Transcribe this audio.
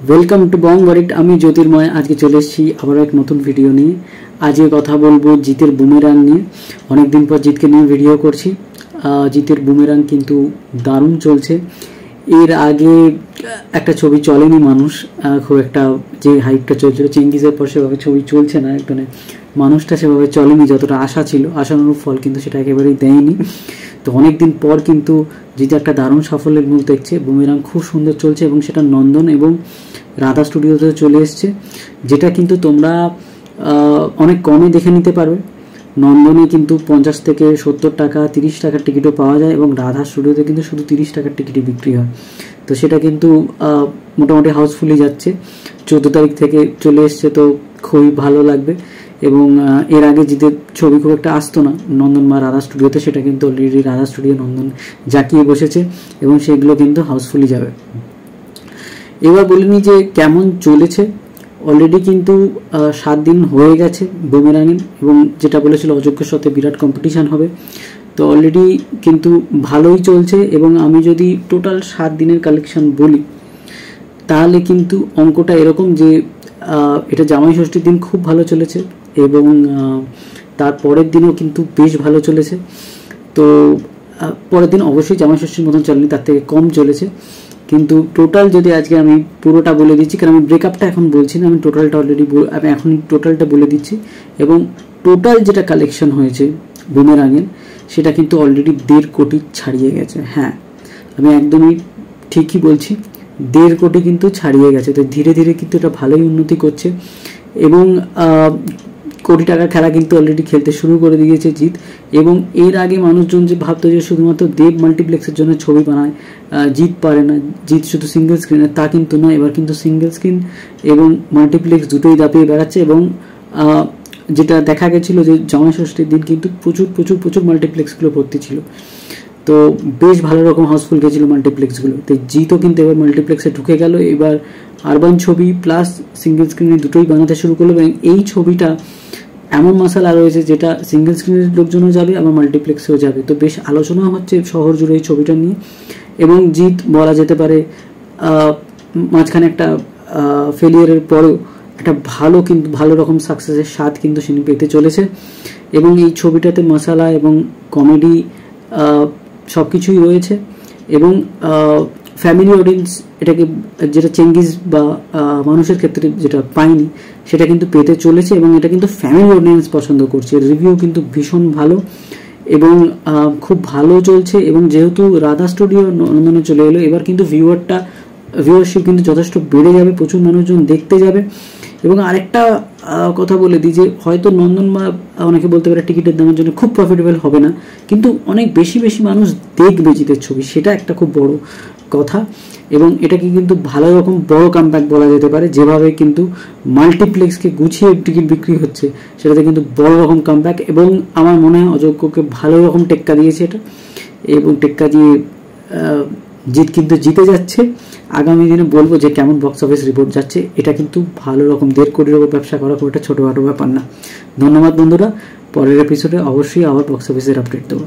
Welcome to বং ওয়ারিট। আমি জ্যোতির্ময়। আজকে চলে এসেছি আবার এক নতুন ভিডিও নিয়ে। আজকে কথা বলবো জিতের বুমেরাং নিয়ে। অনেকদিন পর জিতকে নিয়ে ভিডিও করছি। জিতের বুমেরাং কিন্তু দারুণ চলছে। এর আগে একটা ছবি চলেনি মানুষ খুব একটা, যে হাইপটা চলছিল চেঙ্গিজের পর সেভাবে ছবি চলছে না, একদম মানুষটা সেভাবে চলেনি যতটা আশা ছিল। আশানুরূপ ফল কিন্তু সেটা একেবারেই দেয়নি। তো অনেকদিন পর কিন্তু জিতে একটা দারুণ সাফল্যের মুখ দেখছে। বুমেরাং খুব সুন্দর চলছে এবং সেটা নন্দন এবং রাধা স্টুডিওতে চলে এসছে, যেটা কিন্তু তোমরা অনেক কমে দেখে নিতে পারবে। নন্দনে কিন্তু 50 থেকে 70 টাকা 30 টাকার টিকিটও পাওয়া যায় এবং রাধা স্টুডিওতে কিন্তু শুধু 30 টাকার টিকিটই বিক্রি হয়। তো সেটা কিন্তু মোটামুটি হাউসফুলি যাচ্ছে। 14 তারিখ থেকে চলে এসছে, তো খুবই ভালো লাগবে। এবং এর আগে জিতের ছবি খুব একটা আসতো না নন্দন বা রাধা স্টুডিওতে, সেটা কিন্তু অলরেডি রাধা স্টুডিও নন্দন জাকিয়ে বসেছে এবং সেগুলো কিন্তু হাউসফুলি যাবে। এবার বলিনি যে কেমন চলেছে। অলরেডি কিন্তু 7 দিন হয়ে গেছে বুমেরাংয়ের, এবং যেটা বলেছিল অযোগ্যের সাথে বিরাট কম্পিটিশান হবে, তো অলরেডি কিন্তু ভালোই চলছে। এবং আমি যদি টোটাল 7 দিনের কালেকশন বলি তাহলে কিন্তু অঙ্কটা এরকম যে এটা জামাই ষষ্ঠীর দিন খুব ভালো চলেছে এবং তার পরের দিনও কিন্তু বেশ ভালো চলেছে। তো পরের দিন অবশ্যই জামাই ষষ্ঠীর মতন চলেনি, তার থেকে কম চলেছে। কিন্তু টোটাল যদি আজকে আমি পুরোটা বলে দিচ্ছি, কারণ আমি ব্রেকআপটা এখন বলছি না, আমি টোটালটা অলরেডি আমি এখন টোটালটা বলে দিচ্ছি। এবং টোটাল যেটা কালেকশন হয়েছে বুমেরাংয়ের সেটা কিন্তু অলরেডি 1.5 কোটি ছাড়িয়ে গেছে। হ্যাঁ, আমি একদমই ঠিকই বলছি, 1.5 কোটি কিন্তু ছাড়িয়ে গেছে। তো ধীরে ধীরে কিন্তু এটা ভালোই উন্নতি করছে এবং কোটি টাকার খেলা কিন্তু অলরেডি খেলতে শুরু করে দিয়েছে জিত। এবং এর আগে মানুষজন যে ভাবতো যে শুধুমাত্র দেব মাল্টিপ্লেক্সের জন্য ছবি বানায়, জিত পারে না, জিত শুধু সিঙ্গেল স্ক্রিনে, তা কিন্তু নয়। এবার কিন্তু সিঙ্গেল স্ক্রিন এবং মাল্টিপ্লেক্স দুটোই দাপিয়ে বেড়াচ্ছে। এবং যেটা দেখা গেছিলো যে জামাই ষষ্ঠীর দিন কিন্তু প্রচুর প্রচুর প্রচুর মাল্টিপ্লেক্সগুলো ভর্তি ছিল, তো বেশ ভালো রকম হাউসফুল গেছিলো মাল্টিপ্লেক্সগুলো। তো জিতও কিন্তু এবার মাল্টিপ্লেক্সে ঢুকে গেল। এবার আরবান ছবি প্লাস সিঙ্গেল স্ক্রিনে দুটোই বানাতে শুরু করলো এবং এই ছবিটা এমন মশালা রয়েছে যেটা সিঙ্গেল স্ক্রিনের লোকজনও যাবে আবার মাল্টিপ্লেক্সেও যাবে। তো বেশ আলোচনা হচ্ছে শহর জুড়ে এই ছবিটা নিয়ে। এবং জিত বলা যেতে পারে মাঝখানে একটা ফেলিয়ারের পরেও একটা ভালো কিন্তু ভালো রকম সাকসেসের স্বাদ কিন্তু তিনি পেতে চলেছে। এবং এই ছবিটাতে মশালা এবং কমেডি সব কিছুই রয়েছে এবং ফ্যামিলি অডিয়েন্স এটাকে, যেটা চেঙ্গিজ বা মানুষের ক্ষেত্রে যেটা পায়নি সেটা কিন্তু পেতে চলেছে এবং এটা কিন্তু ফ্যামিলি অডিয়েন্স পছন্দ করছে। রিভিউ কিন্তু ভীষণ ভালো এবং খুব ভালো চলছে। এবং যেহেতু রাধা স্টুডিও নন্দনে চলে এলো, এবার কিন্তু ভিউয়ারশিপ কিন্তু যথেষ্ট বেড়ে যাবে, প্রচুর মানুষজন দেখতে যাবে। এবং আরেকটা কথা বলে দিই যে হয়তো নন্দন বা অনেকে বলতে পারে টিকিটের দামের জন্য খুব প্রফিটেবল হবে না, কিন্তু অনেক বেশি বেশি মানুষ দেখবে জিতের ছবি, সেটা একটা খুব বড় কথা। এবং এটাকে কিন্তু ভালো রকম বড় কামব্যাক বলা যেতে পারে। যেভাবে কিন্তু মাল্টিপ্লেক্সকে গুছিয়ে টিকিট বিক্রি হচ্ছে সেটাতে কিন্তু বড় রকম কামব্যাক। এবং আমার মনে হয় অযোগ্যকে ভালো রকম টেক্কা দিয়েছে এটা, এবং টেক্কা দিয়ে জিত কিন্তু জিতে যাচ্ছে। আগামী দিনে বলবো যে কেমন বক্স অফিস রিপোর্ট যাচ্ছে। এটা কিন্তু ভালো রকম 1.5 কোটির ওপর ব্যবসা করা খুব একটা ছোটোখাটো ব্যাপার না। ধন্যবাদ বন্ধুরা, পরের এপিসোডে অবশ্যই আবার বক্স অফিসের আপডেট দেবো।